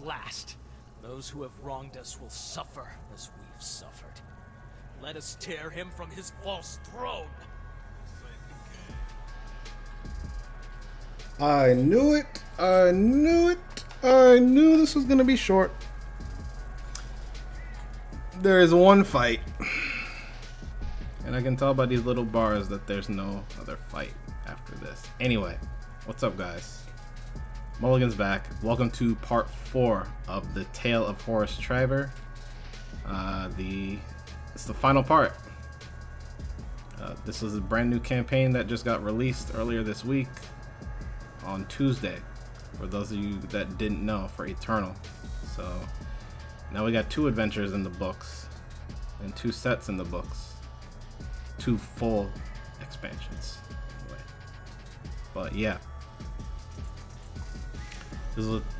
last. Those who have wronged us will suffer as we've suffered. Let us tear him from his false throne. I knew it. I knew it. I knew this was going to be short. There is one fight. And I can tell by these little bars that there's no other fight after this. Anyway, what's up, guys? Mulligan's back. Welcome to part 4 of the Tale of Horus Traver. It's the final part. This was a brand new campaign that just got released earlier this week on Tuesday, for those of you that didn't know, for Eternal. So now we got 2 adventures in the books and 2 sets in the books, 2 full expansions anyway. But yeah,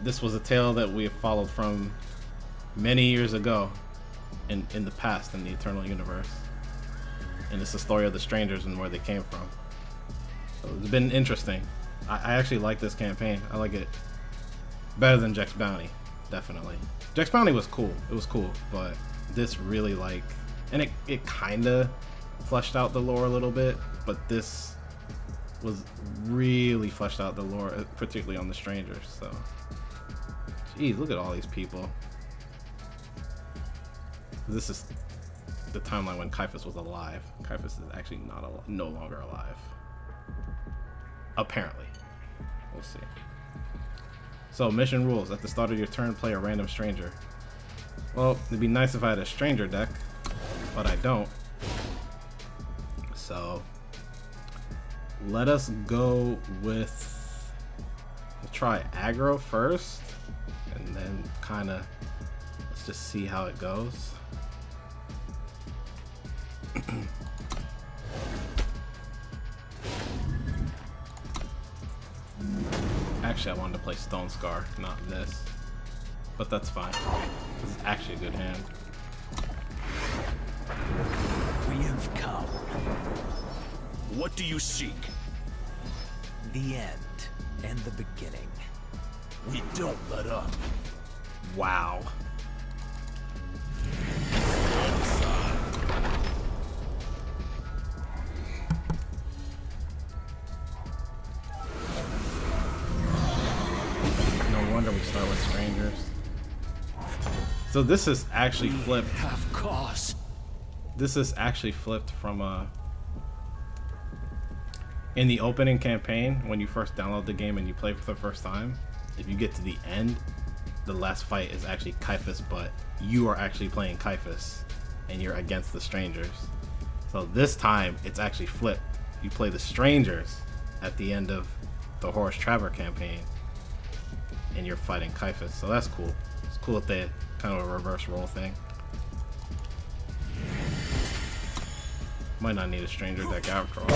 this was a tale that we have followed from many years ago in the past in the Eternal universe, and it's the story of the strangers and where they came from. So it's been interesting. I actually like this campaign. I like it better than Jack's Bounty, definitely. Jack's Bounty was cool. It was cool, but this really and it kind of fleshed out the lore a little bit, but this was really fleshed out the lore, particularly on the strangers. So, geez, look at all these people. This is the timeline when Caiphus was alive. Caiphus is actually no longer alive. Apparently. We'll see. So, mission rules. At the start of your turn, play a random stranger. Well, it'd be nice if I had a stranger deck, but I don't. So, let us go with... We'll try aggro first, and then kind of... Let's just see how it goes. Actually, I wanted to play Stone Scar, not this. But that's fine. This is actually a good hand. We have come. What do you seek? The end and the beginning. We don't let up. Wow. We start with strangers. So this is actually flipped. Have cause. This is actually flipped from in the opening campaign, when you first download the game and you play for the first time, if you get to the end, the last fight is actually Caiphus, but you are actually playing Caiphus and you're against the strangers. So this time it's actually flipped. You play the strangers at the end of the Horus Traver campaign, and you're fighting Caiphus, so that's cool. It's cool that they kind of a reverse role thing. Might not need a stranger deck after all.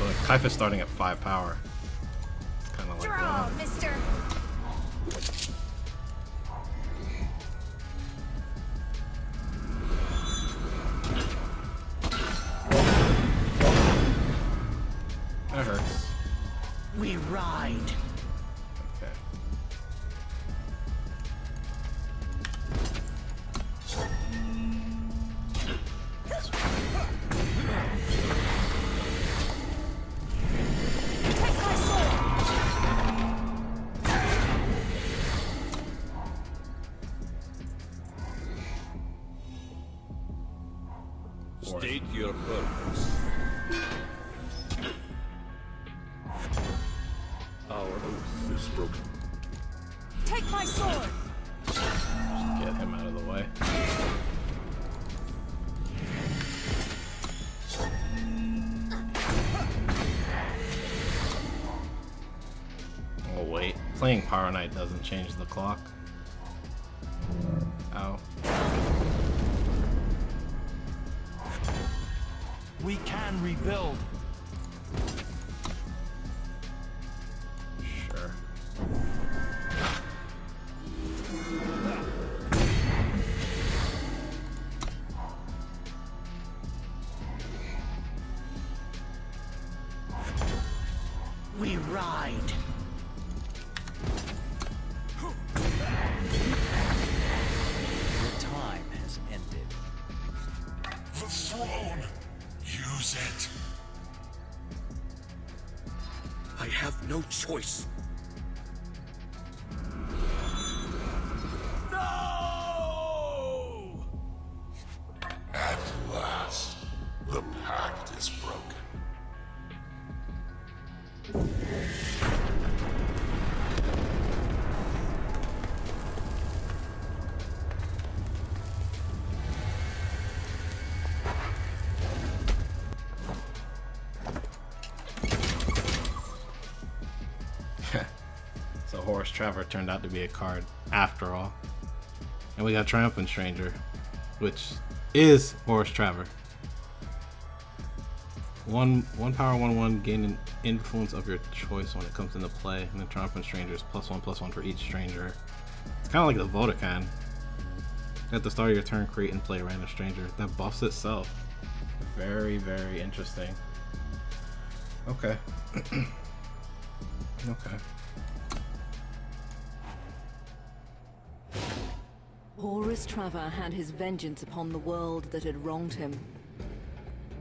But Caiphus starting at 5 power. It's kind of like draw, mister. That hurts. We ride. State your purpose. Our oath is broken. Take my sword. Just get him out of the way. Oh wait, playing Power Knight doesn't change the clock. Ow. We can rebuild. Sure. We ride. have no choice. No! At last, the pact is broken. So Horus Traver turned out to be a card after all. And we got Triumphant Stranger, which is Horus Traver. One power, 1/1, gain an influence of your choice when it comes into play, and then Triumphant Stranger is +1/+1 for each stranger. It's kind of like the Vodacon. At the start of your turn, create and play a random stranger. That buffs itself. Very, very interesting. Okay. Okay. Horus Traver had his vengeance upon the world that had wronged him.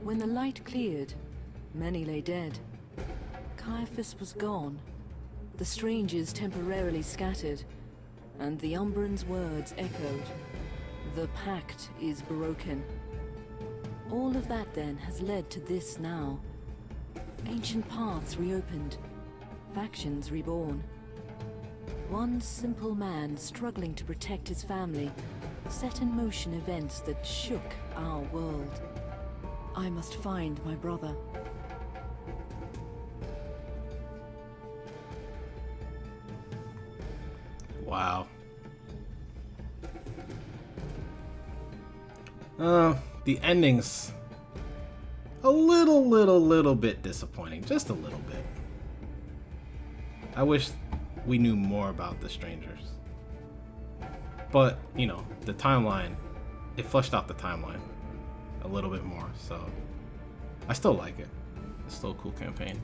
When the light cleared, many lay dead. Caiphus was gone, the strangers temporarily scattered, and the Umbran's words echoed. The pact is broken. All of that then has led to this now. Ancient paths reopened, factions reborn. One simple man struggling to protect his family set in motion events that shook our world. I must find my brother. Wow. The ending's a little bit disappointing. Just a little bit. I wish we knew more about the strangers. But, you know, the timeline, it fleshed out the timeline a little bit more, so I still like it. It's still a cool campaign.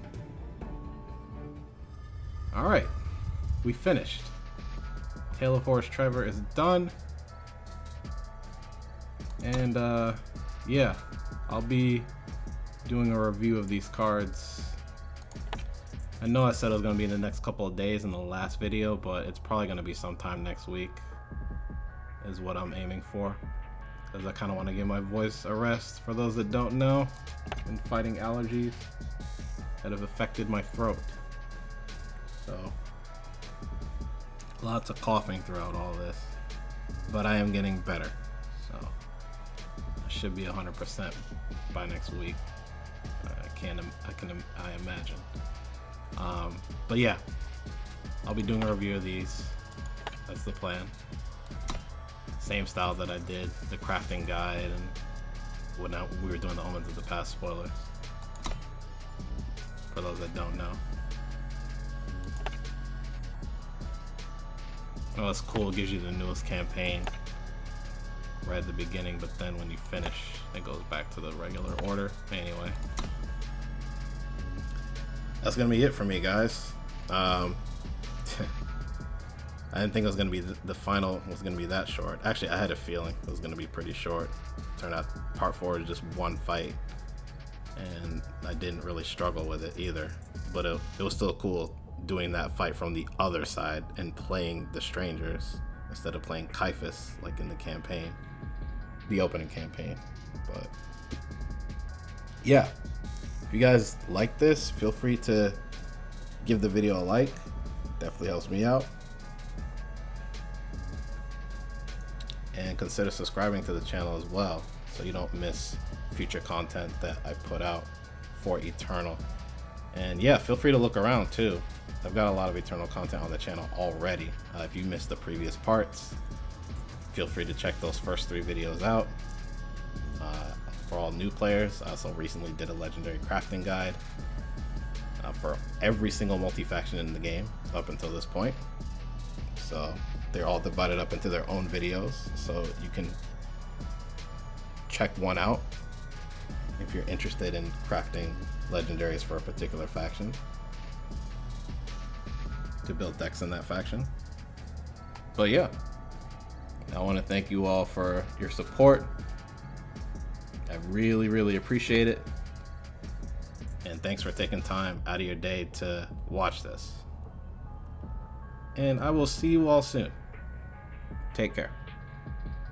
Alright, we finished. Tale of Horus Traver is done. And yeah, I'll be doing a review of these cards. I know I said it was going to be in the next couple of days in the last video, but it's probably going to be sometime next week is what I'm aiming for, because I kind of want to give my voice a rest. For those that don't know, I've been fighting allergies that have affected my throat, so lots of coughing throughout all this, but I am getting better, so I should be 100% by next week. I imagine. But yeah, I'll be doing a review of these. That's the plan. Same style that I did the crafting guide and when we were doing the Omens of the Past spoilers. For those that don't know. Oh, it's cool. It gives you the newest campaign right at the beginning, but then when you finish, it goes back to the regular order. Anyway. That's gonna be it for me, guys. I didn't think it was gonna be the final was gonna be that short. Actually, I had a feeling it was gonna be pretty short. Turned out part 4 is just one fight, and I didn't really struggle with it either. But it was still cool doing that fight from the other side and playing the strangers instead of playing Caiphus like in the campaign, the opening campaign. But yeah. If you guys like this, feel free to give the video a like. Definitely helps me out. And consider subscribing to the channel as well, so you don't miss future content that I put out for Eternal. And yeah, feel free to look around too. I've got a lot of Eternal content on the channel already. If you missed the previous parts, feel free to check those first 3 videos out. For all new players, I also recently did a legendary crafting guide for every single multi-faction in the game up until this point. So they're all divided up into their own videos, so you can check one out if you're interested in crafting legendaries for a particular faction to build decks in that faction. But yeah, I want to thank you all for your support. I really appreciate it. And thanks for taking time out of your day to watch this. And I will see you all soon. Take care.